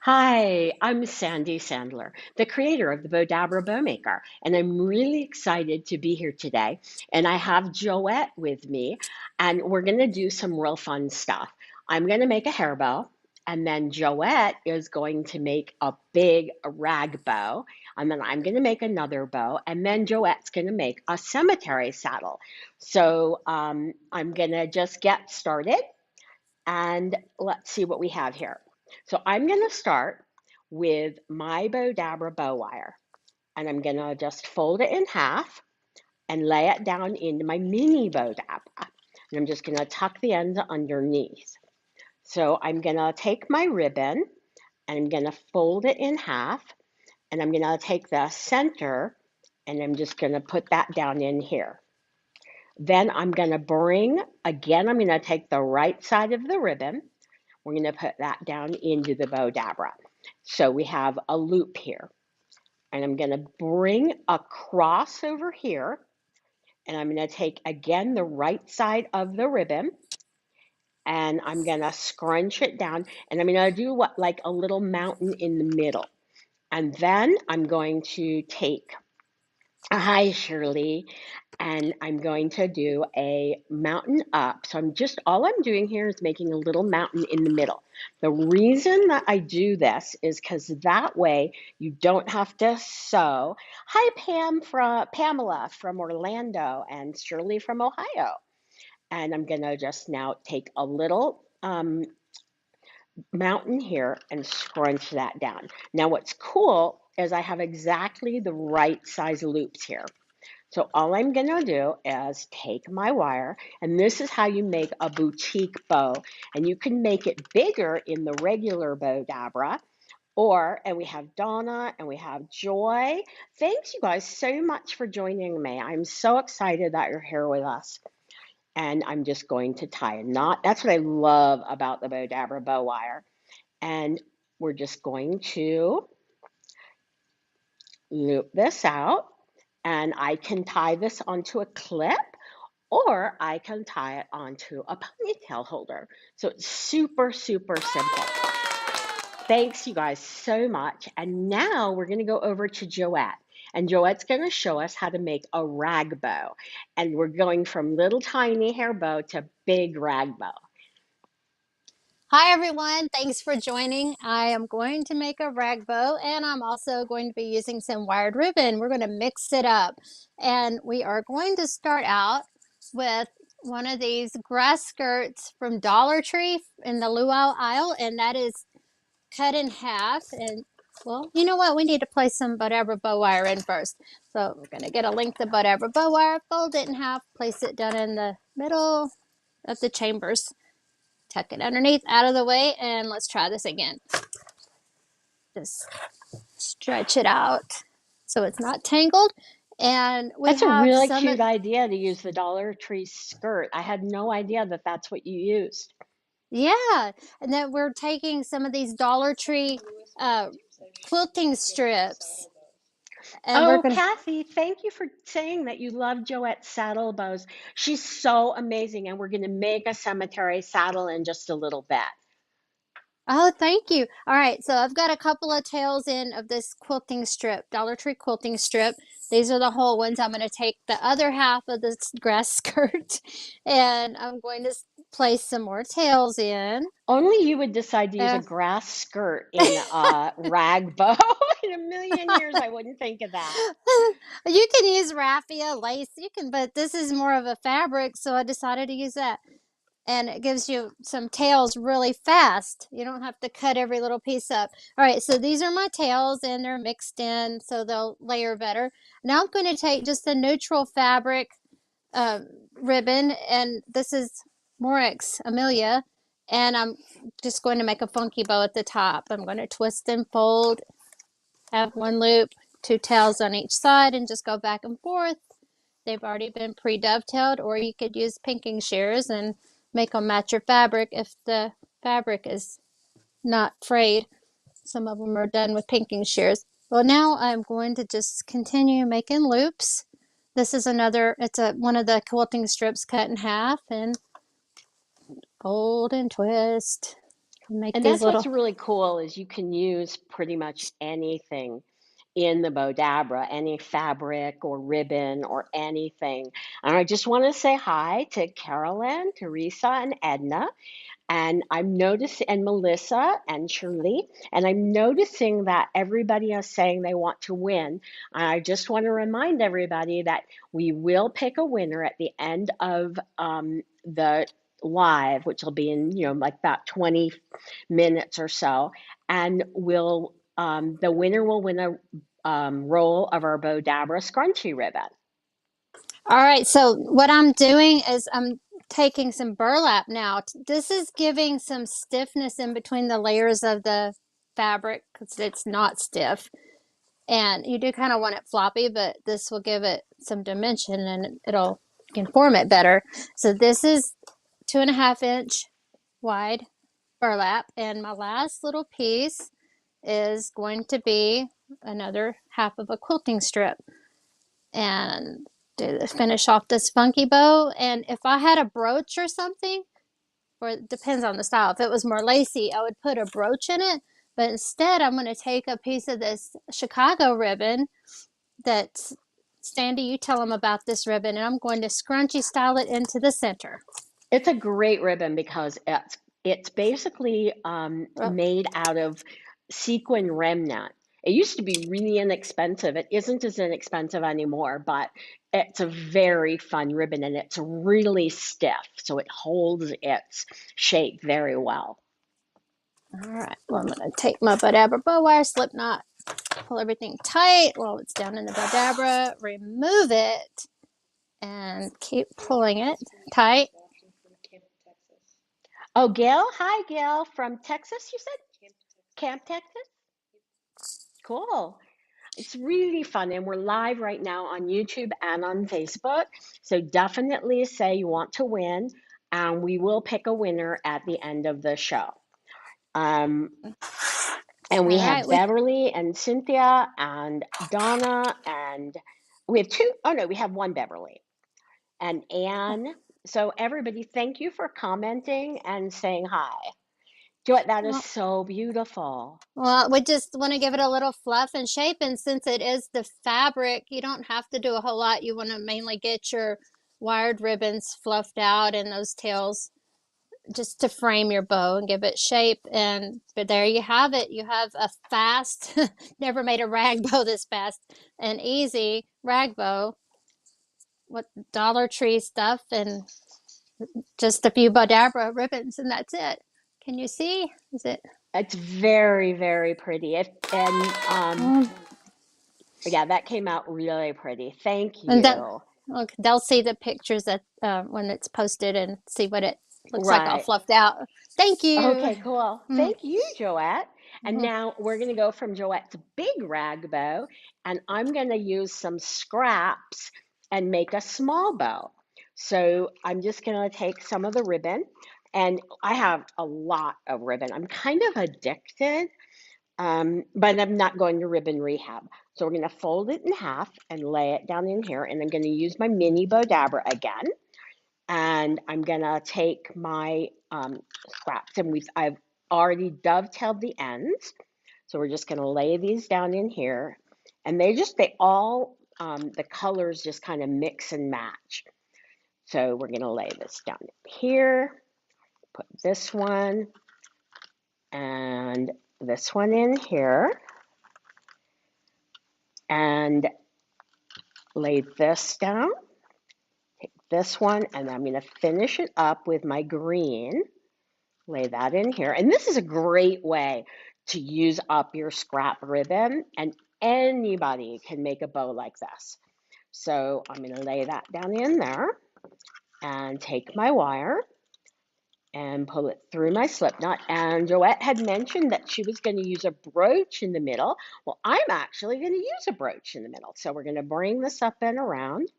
Hi, I'm Sandy Sandler, the creator of the Bowdabra Bowmaker, and I'm really excited to be here today. And I have Joette with me, and we're going to do some real fun stuff. I'm going to make a hair bow, and then Joette is going to make a big rag bow, and then I'm going to make another bow, and then Joette's going to make a cemetery saddle. So I'm going to just get started. And let's see what we have here. So I'm going to start with my Bowdabra bow wire. And I'm going to just fold it in half and lay it down into my mini Bowdabra. And I'm just going to tuck the ends underneath. So I'm going to take my ribbon and I'm going to fold it in half. And I'm going to take the center and I'm just going to put that down in here. Then I'm going to I'm going to take the right side of the ribbon. We're going to put that down into the Bowdabra. So we have a loop here. And I'm going to bring across over here. And I'm going to take again the right side of the ribbon. And I'm going to scrunch it down. And I'm going to do like a little mountain in the middle. And then I'm going to take, hi Shirley, and I'm going to do a mountain up. So all I'm doing here is making a little mountain in the middle. The reason that I do this is because that way you don't have to sew. Hi Pamela from Orlando and Shirley from Ohio. And I'm gonna just now take a little mountain here and scrunch that down. Now what's cool is I have exactly the right size loops here. So all I'm going to do is take my wire, and this is how you make a boutique bow. And you can make it bigger in the regular Bowdabra, and we have Donna and we have Joy. Thanks you guys so much for joining me. I'm so excited that you're here with us. And I'm just going to tie a knot. That's what I love about the Bowdabra bow wire. And we're just going to loop this out. And I can tie this onto a clip or I can tie it onto a ponytail holder. So it's super, super simple. Thanks you guys so much. And now we're going to go over to Joette. And Joette's going to show us how to make a rag bow. And we're going from little tiny hair bow to big rag bow. Hi everyone, thanks for joining. I am going to make a rag bow and I'm also going to be using some wired ribbon. We're going to mix it up and we are going to start out with one of these grass skirts from Dollar Tree in the luau aisle, and that is cut in half. And well, you know what, we need to place some Bowdabra bow wire in first. So we're going to get a length of Bowdabra bow wire, fold it in half, place it down in the middle of the chambers. Tuck it underneath, out of the way, and let's try this again. Just stretch it out so it's not tangled. And we That's a have really some, cute idea to use the Dollar Tree skirt. I had no idea that that's what you used. yeah, and then we're taking some of these Dollar Tree uh, quilting strips, and we're Oh, gonna, Kathy, thank you for saying that you love Joette's saddle bows. She's so amazing, and we're going to make a cemetery saddle in just a little bit. oh, thank you. All right, so I've got a couple of tails in of this quilting strip, Dollar Tree quilting strip. These are the whole ones. I'm going to take the other half of this grass skirt and I'm going to place some more tails in. Only you would decide to use a Uh, grass skirt in a rag bow. In a million years, I wouldn't think of that. you can use raffia, lace, you can, but this is more of a fabric, so I decided to use that. And it gives you some tails really fast. You don't have to cut every little piece up. All right, so these are my tails and they're mixed in so they'll layer better. Now I'm going to take just a neutral fabric uh, ribbon, and this is Morex Amelia, and I'm just going to make a funky bow at the top. I'm going to twist and fold, have one loop, two tails on each side, and just go back and forth. They've already been pre-dovetailed, or you could use pinking shears and make them match your fabric if the fabric is not frayed. Some of them are done with pinking shears. Well, now I'm going to just continue making loops. This is one of the quilting strips cut in half and fold and twist. Make And these that's little. what's really cool is you can use pretty much anything in the Bowdabra, any fabric or ribbon or anything. And I just want to say hi to Carolyn, Teresa, and Edna. And I'm noticing, and Melissa and Shirley, and I'm noticing that everybody is saying they want to win. I just want to remind everybody that we will pick a winner at the end of the live, which will be in, like about 20 minutes or so. And the winner will win a roll of our Bowdabra scrunchy ribbon. All right, so what I'm doing is I'm taking some burlap now. This is giving some stiffness in between the layers of the fabric because it's not stiff. And you do kind of want it floppy, but this will give it some dimension and it'll you can form it better. So this is 2.5 inch wide burlap, and my last little piece is going to be another half of a quilting strip. And finish off this funky bow. And if I had a brooch or something, or it depends on the style, if it was more lacy, I would put a brooch in it. But instead, I'm going to take a piece of this Chicago ribbon that, Sandy, you tell them about this ribbon, and I'm going to scrunchy style it into the center. It's a great ribbon because it's basically Oh, made out of sequin remnant. It used to be really inexpensive. It isn't as inexpensive anymore, but it's a very fun ribbon and it's really stiff, so it holds its shape very well. all right. Well, I'm going to take my Bowdabra bow wire slip knot, pull everything tight while it's down in the Bowdabra, remove it, and keep pulling it tight. Oh, Gail, hi, Gail from Texas, you said? Camp, Texas? Cool. It's really fun, and we're live right now on YouTube and on Facebook. So definitely say you want to win, and we will pick a winner at the end of the show. Um, and we All right, have Beverly and Cynthia and Donna, and we have two. Oh no, we have one Beverly and Anne. So everybody, thank you for commenting and saying hi. Joette, that is well, so beautiful. we just want to give it a little fluff and shape, and since it is the fabric, you don't have to do a whole lot. You want to mainly get your wired ribbons fluffed out and those tails just to frame your bow and give it shape. And but there you have it. You have a fast, never made a rag bow this fast, an easy rag bow with Dollar Tree stuff and just a few Bowdabra ribbons, and that's it. Can you see? Is it? It's very, very pretty. Mm. Yeah, that came out really pretty. Thank And that, you. look, they'll see the pictures that when it's posted and see what it looks like all Right. fluffed out. Thank you. Okay, cool. Mm-hmm. Thank you, Joette. And Mm-hmm. now we're going to go from Joette's big rag bow, and I'm going to use some scraps and make a small bow. So I'm just going to take some of the ribbon, and I have a lot of ribbon. I'm kind of addicted, but I'm not going to ribbon rehab. So we're going to fold it in half and lay it down in here, and I'm going to use my mini Bowdabra again. And I'm gonna take my scraps, and I've already dovetailed the ends. So we're just gonna lay these down in here, and they all the colors just kind of mix and match. So we're gonna lay this down here, put this one and this one in here, and lay this down. Take this one, and I'm gonna finish it up with my green. Lay that in here. And this is a great way to use up your scrap ribbon, and anybody can make a bow like this. So I'm going to lay that down in there and take my wire and pull it through my slip knot. And Joette had mentioned that she was going to use a brooch in the middle. Well, I'm actually going to use a brooch in the middle. So we're going to bring this up and around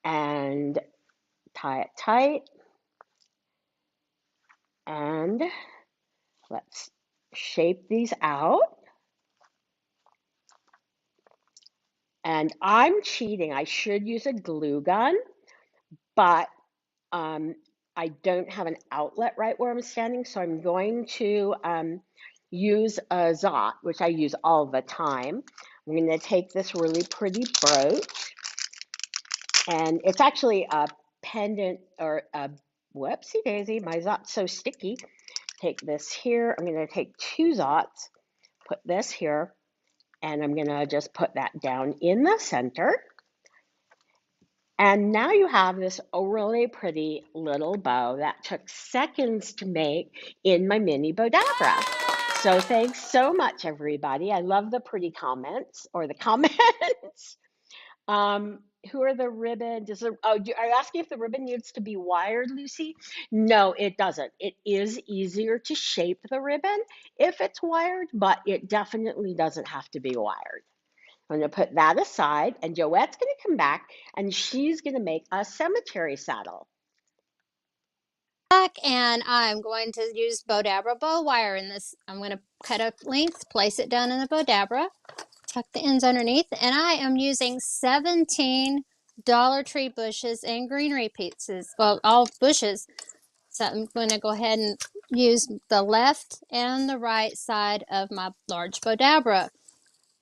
and tie it tight. And let's shape these out. And I'm cheating. I should use a glue gun, but um, I don't have an outlet right where I'm standing, so I'm going to use a Zot, which I use all the time. I'm going to take this really pretty brooch, and it's actually a pendant or a whoopsie daisy. My Zot's so sticky. Take this here. I'm going to take two Zots, put this here, and I'm going to just put that down in the center. And now you have this really pretty little bow that took seconds to make in my mini Bowdabra. So thanks so much, everybody. I love the pretty comments or the comments. Who are the ribbon? Are you asking if the ribbon needs to be wired, Lucy? No, it doesn't. It is easier to shape the ribbon if it's wired, but it definitely doesn't have to be wired. I'm going to put that aside, and Joette's going to come back, and she's going to make a cemetery saddle. Back, and I'm going to use Bowdabra bow wire in this. I'm going to cut a length, place it down in the Bowdabra, tuck the ends underneath, and I am using 17 Dollar Tree bushes and greenery pieces. Well, all bushes. So I'm going to go ahead and use the left and the right side of my large Bowdabra.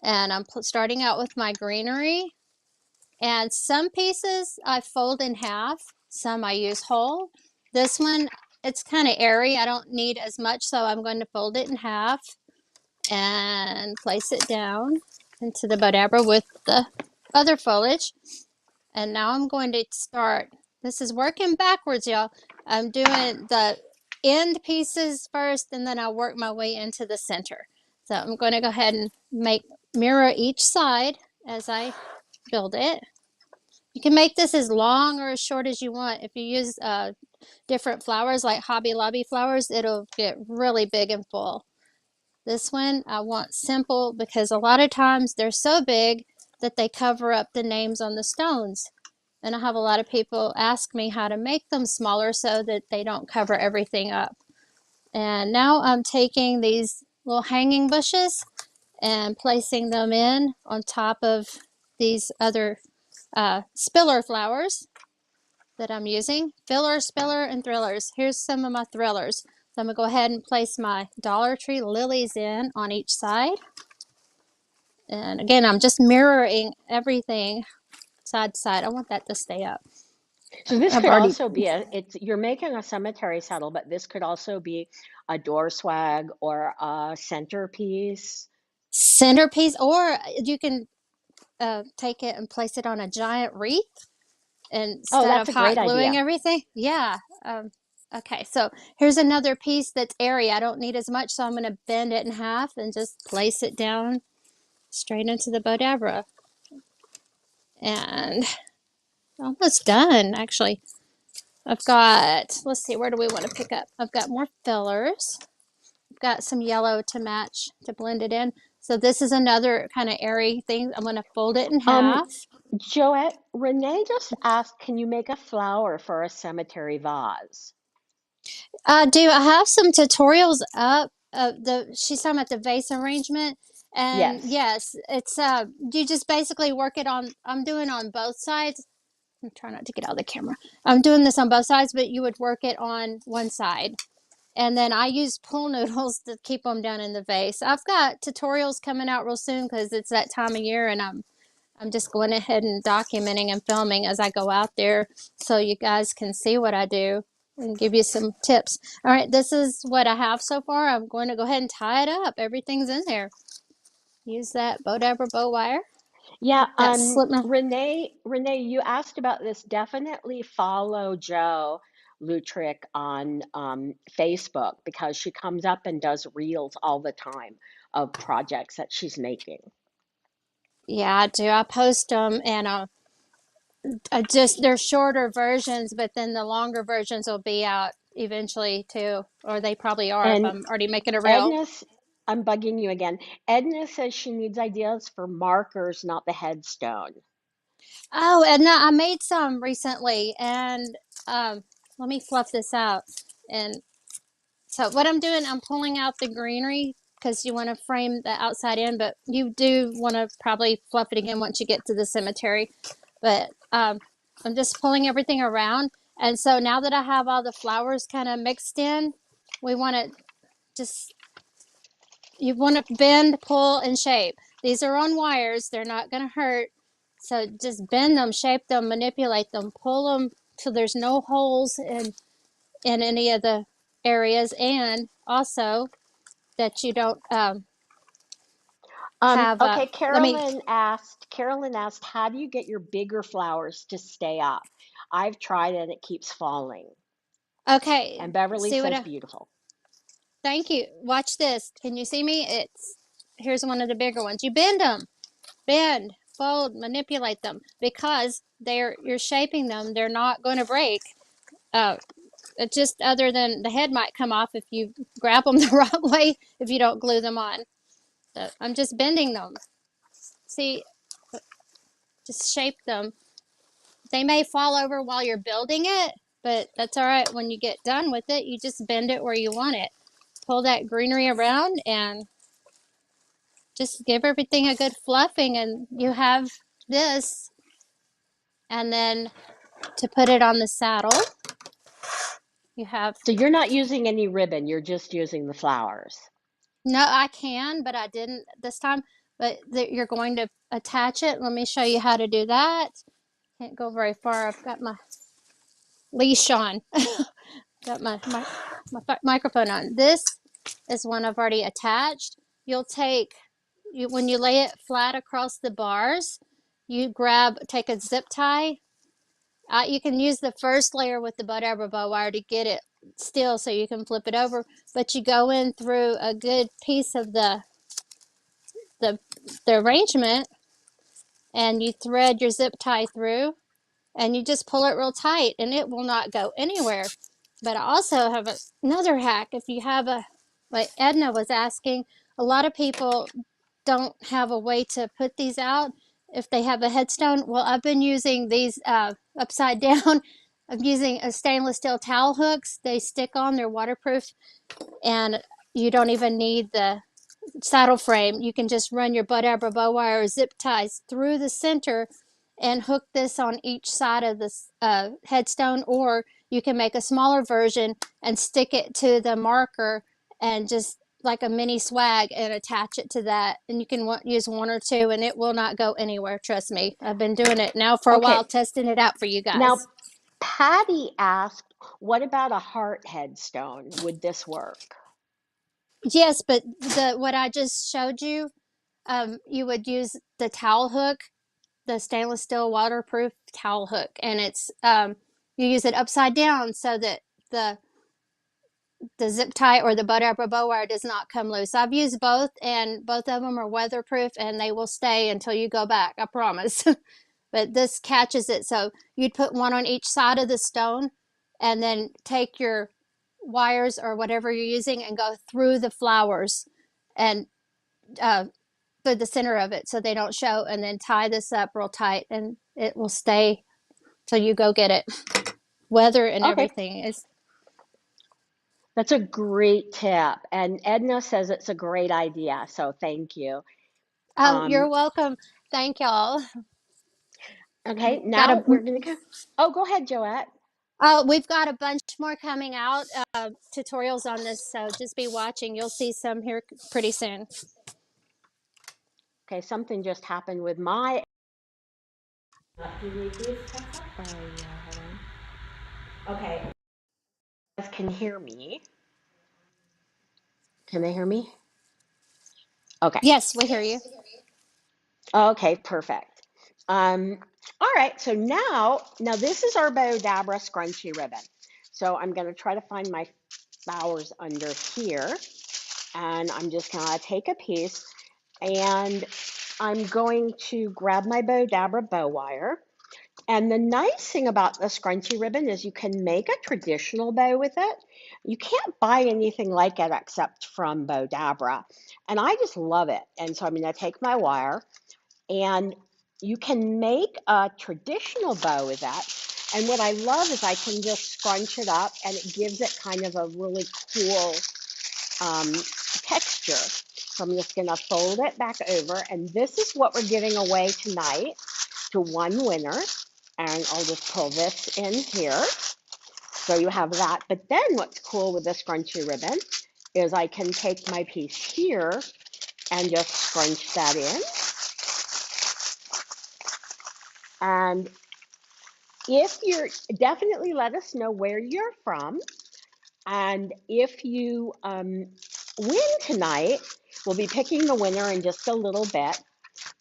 And I'm starting out with my greenery. And some pieces I fold in half, some I use whole. This one, it's kind of airy. I don't need as much, so I'm going to fold it in half and place it down into the Bowdabra with the other foliage. And now I'm going to start. This is working backwards, y'all. I'm doing the end pieces first, and then I'll work my way into the center. So I'm going to go ahead and mirror each side as I build it. You can make this as long or as short as you want. If you use different flowers like Hobby Lobby flowers, it'll get really big and full. This one I want simple because a lot of times they're so big that they cover up the names on the stones. And I have a lot of people ask me how to make them smaller so that they don't cover everything up. And now I'm taking these little hanging bushes and placing them in on top of these other spiller flowers that I'm using. Filler, spiller, and thrillers. Here's some of my thrillers. So I'm going to go ahead and place my Dollar Tree lilies in on each side. And again, I'm just mirroring everything side to side. I want that to stay up. So this I've could already also be you're making a cemetery saddle, but this could also be a door swag or a centerpiece. centerpiece, or you can take it and place it on a giant wreath Oh, instead that's of a great hot gluing idea. everything. Yeah. Okay, so here's another piece that's airy. I don't need as much, so I'm going to bend it in half and just place it down straight into the Bowdabra. And almost done, actually. I've got, let's see, where do we want to pick up? I've got more fillers. I've got some yellow to match to blend it in. So this is another kind of airy thing. I'm going to fold it in Um, half. Joette, Renee just asked, can you make a flower for a cemetery vase? Do I have some tutorials up? She's talking about the vase arrangement, and Yes. yes, it's you just basically work it on. I'm doing on both sides. I'm trying not to get out of the camera. I'm doing this on both sides, but you would work it on one side, and then I use pool noodles to keep them down in the vase. I've got tutorials coming out real soon because it's that time of year, and I'm just going ahead and documenting and filming as I go out there so you guys can see what I do and give you some tips. All right, this is what I have so far. I'm going to go ahead and tie it up. Everything's in there. Use that Bowdabra bow wire. Yeah, Get that slip knot. Renee, you asked about this. Definitely follow Joe Lutrick on Facebook because she comes up and does reels all the time of projects that she's making. Yeah, I do. I post them and I just, they're shorter versions, but then the longer versions will be out eventually too, or they probably are if And I'm already making a reel. Edna's, I'm bugging you again. Edna says she needs ideas for markers, not the headstone. Oh, and I made some recently, and um, let me fluff this out. And so, what I'm doing, I'm pulling out the greenery because you want to frame the outside in, but you do want to probably fluff it again once you get to the cemetery. But I'm just pulling everything around, And so now that I have all the flowers kind of mixed in, we want to just, you want to bend, pull, and shape. These are on wires, they're not going to hurt. So just bend them, shape them, manipulate them, pull them till there's no holes in any of the areas, and also that you don't have Okay, let me, Carolyn asked, how do you get your bigger flowers to stay up? I've tried it and it keeps falling. okay, And Beverly see what says I, beautiful. thank you. Watch this. Can you see me? It's, here's one of the bigger ones. You bend them, bend, fold, manipulate them, because you're shaping them. They're not going to break. Uh, it just, other than the head might come off if you grab them the wrong way, if you don't glue them on. So I'm just bending them. See, just shape them. They may fall over while you're building it, but that's all right. When you get done with it, you just bend it where you want it. Pull that greenery around and just give everything a good fluffing, and you have this. And then to put it on the saddle, you have, So you're not using any ribbon, you're just using the flowers. no, I can, but I didn't this time. But you're going to attach it. Let me show you how to do that. Can't go very far. I've got my leash on. Got my microphone on. This is one I've already attached. You'll take, when you lay it flat across the bars, you take a zip tie. You can use the first layer with the Bowdabra bow wire to get it still so you can flip it over, but you go in through a good piece of the, the arrangement, and you thread your zip tie through, and you just pull it real tight and it will not go anywhere. But I also have another hack. If you have like Edna was asking, a lot of people don't have a way to put these out if they have a headstone. Well, I've been using these upside down. I'm using a stainless steel towel hooks. They stick on, they're waterproof, and you don't even need the saddle frame. You can just run your Bowdabra bow wire or zip ties through the center and hook this on each side of this headstone, or you can make a smaller version and stick it to the marker and just like a mini swag and attach it to that. And you can use one or two and it will not go anywhere. Trust me. I've been doing it now for a while, Okay, testing it out for you now guys. Patty asked, what about a heart headstone? Would this work? Yes, but what I just showed you, you would use the towel hook, the stainless steel waterproof towel hook, and it's you use it upside down so that the the zip tie or the Bowdabra bow wire does not come loose. I've used both, and both of them are weatherproof, and they will stay until you go back. I promise. But this catches it, so you'd put one on each side of the stone, and then take your wires or whatever you're using and go through the flowers and uh, through the center of it so they don't show, and then tie this up real tight, and it will stay till you go get it. Weather and Okay, everything is. that's a great tip. And Edna says it's a great idea, so thank you. Oh, you're Um, welcome. Thank y'all. okay, Got now a we're gonna go. Oh, go ahead, Joette. we've got a bunch more coming out, tutorials on this, so just be watching. You'll see some here pretty soon. Okay, something just happened with my. Do you need these cups up? Hold on. Okay, you guys can hear me. Can they hear me? Okay. Yes, we hear you. Okay, perfect. Um, all right, so now this is our Bowdabra scrunchy ribbon. So I'm going to try to find my flowers under here, and I'm just going to take a piece, and I'm going to grab my Bowdabra bow wire. And the nice thing about the scrunchy ribbon is you can make a traditional bow with it. You can't buy anything like it except from Bowdabra, and I just love it. And so I'm going to take my wire, and you can make a traditional bow with that. And what I love is I can just scrunch it up and it gives it kind of a really cool um, texture. So I'm just going to fold it back over. And this is what we're giving away tonight to one winner. And I'll just pull this in here. So you have that. But then what's cool with the scrunchie ribbon is I can take my piece here and just scrunch that in. And if you're, definitely let us know where you're from. And if you win tonight, we'll be picking the winner in just a little bit.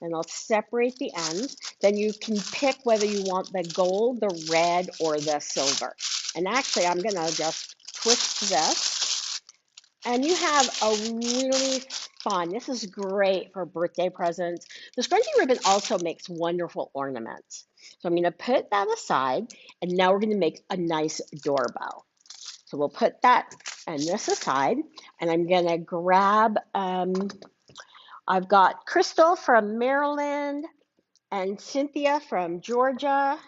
And I'll separate the ends. Then you can pick whether you want the gold, the red, or the silver. And actually, I'm gonna just twist this. And you have a really fun, this is great for birthday presents. The scrunchie ribbon also makes wonderful ornaments. So I'm gonna put that aside, and now we're gonna make a nice doorbell. So we'll put that and this aside, and I'm gonna grab, I've got Crystal from Maryland and Cynthia from Georgia.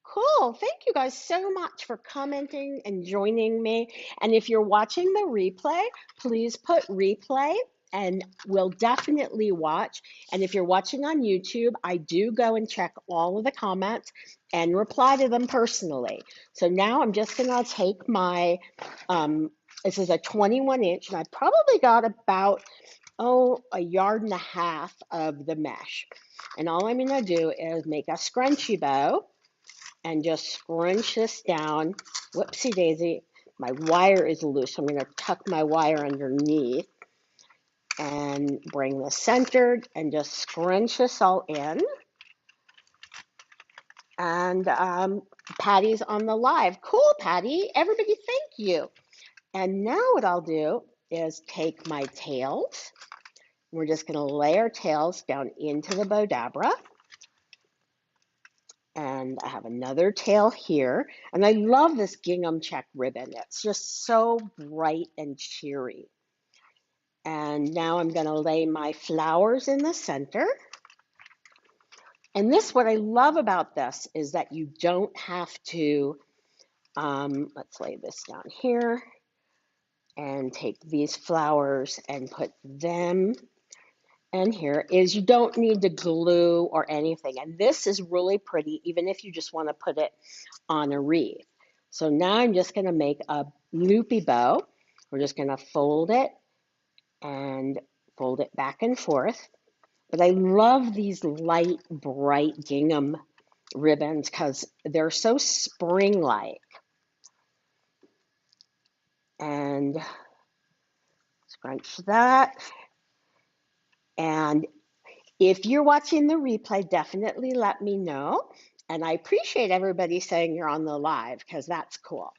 Cool. Thank you guys so much for commenting and joining me. And if you're watching the replay, please put replay and we'll definitely watch. And if you're watching on YouTube, I do go and check all of the comments and reply to them personally. So now I'm just going to take my, this is a 21 inch, and I probably got about, a yard and a half of the mesh. And all I'm going to do is make a scrunchie bow and just scrunch this down. Whoopsie daisy, my wire is loose. So I'm going to tuck my wire underneath and bring this centered and just scrunch this all in. And Patty's on the live. Cool, Patty. Everybody, thank you. And now what I'll do is take my tails. We're just going to lay our tails down into the Bowdabra. And I have another tail here. And I love this gingham check ribbon. It's just so bright and cheery. And now I'm going to lay my flowers in the center. And this, what I love about this is that you don't have to, let's lay this down here and take these flowers and put them in here, is you don't need to glue or anything. And this is really pretty, even if you just want to put it on a wreath. So now I'm just going to make a loopy bow. We're just going to fold it and fold it back and forth. But I love these light, bright gingham ribbons because they're so spring-like. And scrunch that. And if you're watching the replay, definitely let me know. And I appreciate everybody saying you're on the live because that's cool.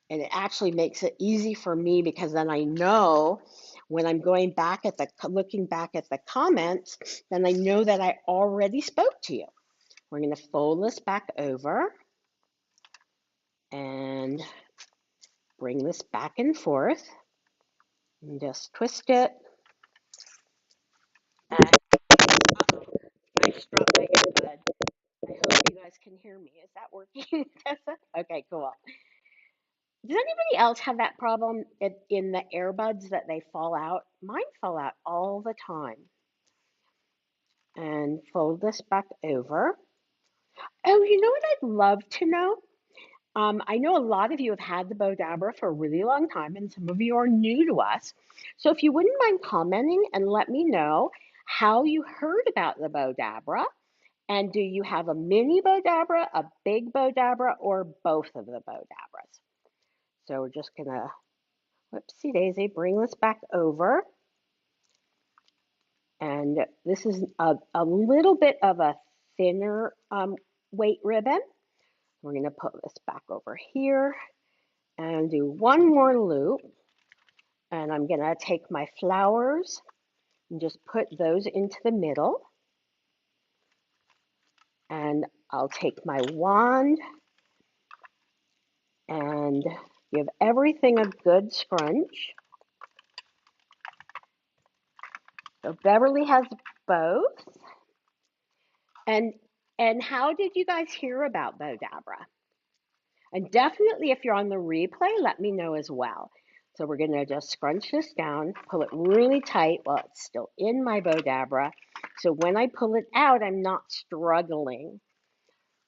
And it actually makes it easy for me because then I know when I'm going back at the, looking back at the comments, then I know that I already spoke to you. We're going to fold this back over and bring this back and forth and just twist it. And I struck my earbud. I hope you guys can hear me. Is that working, Tessa? Okay, cool. Does anybody else have that problem in the earbuds that they fall out? Mine fall out all the time. And fold this back over. Oh, you know what I'd love to know? I know a lot of you have had the Bowdabra for a really long time, and some of you are new to us. So if you wouldn't mind commenting and let me know how you heard about the Bowdabra, and do you have a mini Bowdabra, a big Bowdabra, or both of the Bowdabras? So we're just gonna, whoopsie daisy, bring this back over. And this is a little bit of a thinner weight ribbon. We're going to put this back over here and do one more loop. And I'm going to take my flowers and just put those into the middle. And I'll take my wand and give everything a good scrunch. So Beverly has both. And how did you guys hear about Bowdabra? And definitely if you're on the replay, let me know as well. So we're going to just scrunch this down, pull it really tight while it's still in my Bowdabra. So when I pull it out, I'm not struggling.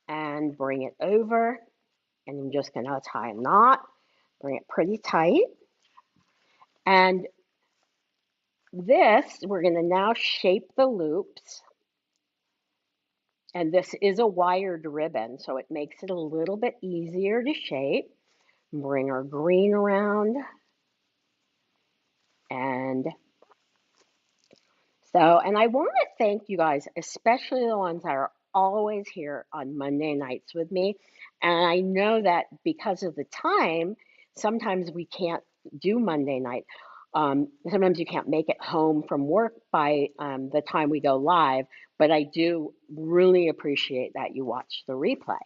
And bring it over And I'm just going to tie a knot, bring it pretty tight. And this, we're going to now shape the loops. And this is a wired ribbon, so it makes it a little bit easier to shape. Bring our green around. And and I want to thank you guys, especially the ones that are always here on Monday nights with me. And I know that because of the time, sometimes we can't do Monday night. Sometimes you can't make it home from work by the time we go live, but I do really appreciate that you watch the replay.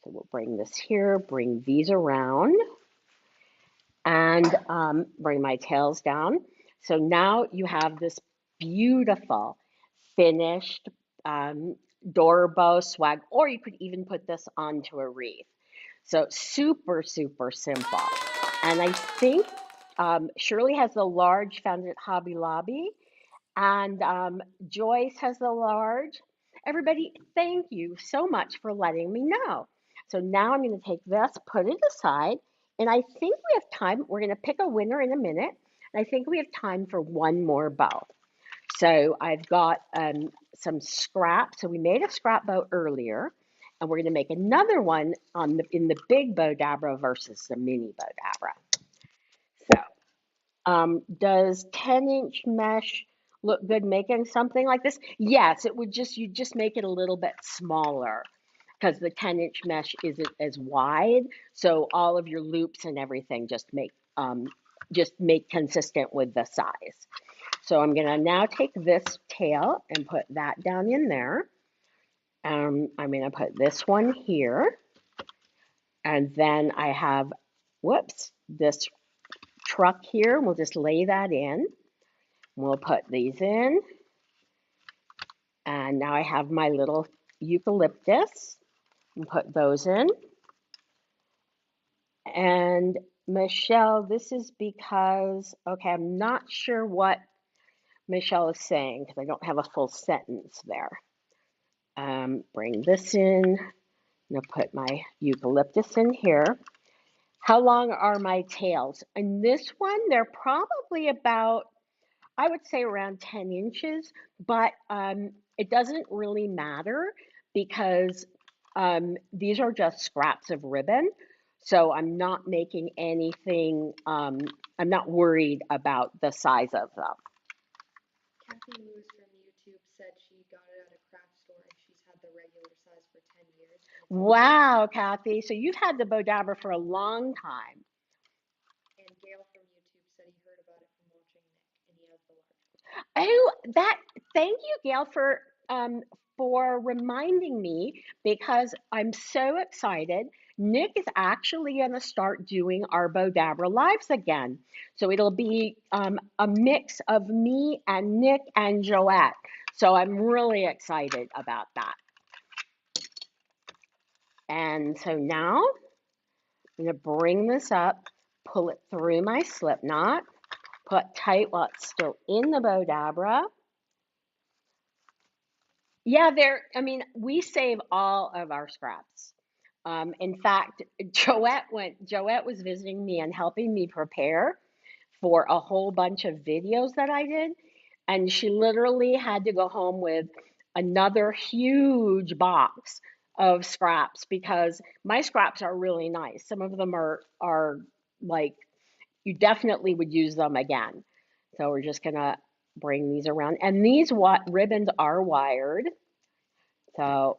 So we'll bring this here, bring these around, and bring my tails down. So now you have this beautiful finished door bow swag, or you could even put this onto a wreath. So super, super simple. And I think Shirley has the large found at Hobby Lobby, and Joyce has the large. Everybody, thank you so much for letting me know. So now I'm going to take this, put it aside, and I think we have time. We're going to pick a winner in a minute, and I think we have time for one more bow. So I've got some scrap. So we made a scrap bow earlier, and we're going to make another one in the big Bowdabra versus the mini Bowdabra. So does 10-inch mesh look good making something like this? Yes, it would you just make it a little bit smaller because the 10-inch mesh isn't as wide. So all of your loops and everything just make consistent with the size. So I'm gonna now take this tail and put that down in there. I'm gonna put this one here. And then I have, whoops, this truck here. We'll just lay that in. We'll put these in. And now I have my little eucalyptus and put those in. And Michelle, this is because, okay, I'm not sure what Michelle is saying because I don't have a full sentence there. Bring this in. I'm going to put my eucalyptus in here. How long are my tails? In this one, they're probably about, I would say around 10 inches, but it doesn't really matter because these are just scraps of ribbon. So I'm not making anything, I'm not worried about the size of them. Kathy Lewis from YouTube said she got it at a craft store and she's had the regular size for 10 years. Wow, Kathy. So you've had the Bowdabra for a long time. And Gail from YouTube said he heard about it from watching Nick and he has the large. Oh, thank you, Gail, for reminding me because I'm so excited. Nick is actually going to start doing our Bowdabra lives again. So it'll be a mix of me and Nick and Joette. So I'm really excited about that. And so now I'm going to bring this up, pull it through my slip knot, put tight while it's still in the Bowdabra. Yeah, we save all of our scraps. In fact, Joette was visiting me and helping me prepare for a whole bunch of videos that I did. And she literally had to go home with another huge box of scraps because my scraps are really nice. Some of them are like, you definitely would use them again. So we're just gonna bring these around. And these ribbons are wired. So,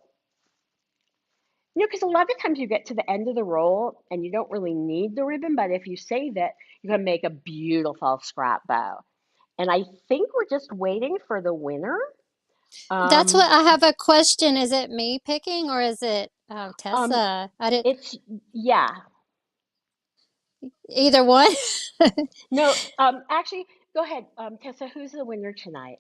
because a lot of times you get to the end of the roll and you don't really need the ribbon, but if you save it, you can make a beautiful scrap bow. And I think we're just waiting for the winner. That's Um, what I have a question. Is it me picking or is it um, Tessa? I did it's, yeah. either one. No, actually, go ahead, Tessa, who's the winner tonight?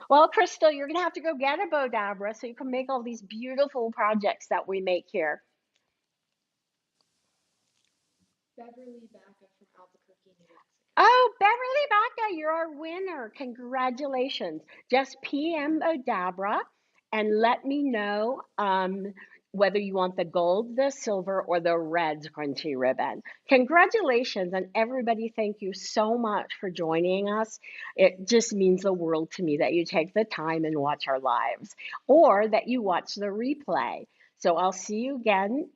Well, Crystal, you're gonna have to go get a Bowdabra so you can make all these beautiful projects that we make here. Beverly Baca from Albuquerque, New Mexico. Oh, Beverly Baca, you're our winner. Congratulations. Just PM Bowdabra and let me know whether you want the gold, the silver, or the red scrunchy ribbon. Congratulations, and everybody, thank you so much for joining us. It just means the world to me that you take the time and watch our lives or that you watch the replay. So I'll see you again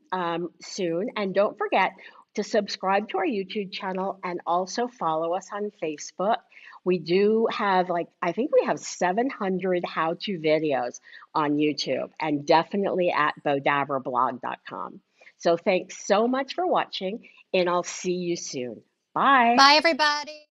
soon. And don't forget, to subscribe to our YouTube channel and also follow us on Facebook. We do have, like, I think we have 700 how to videos on YouTube and definitely at bowdabrablog.com. So thanks so much for watching, and I'll see you soon. Bye. Bye, everybody.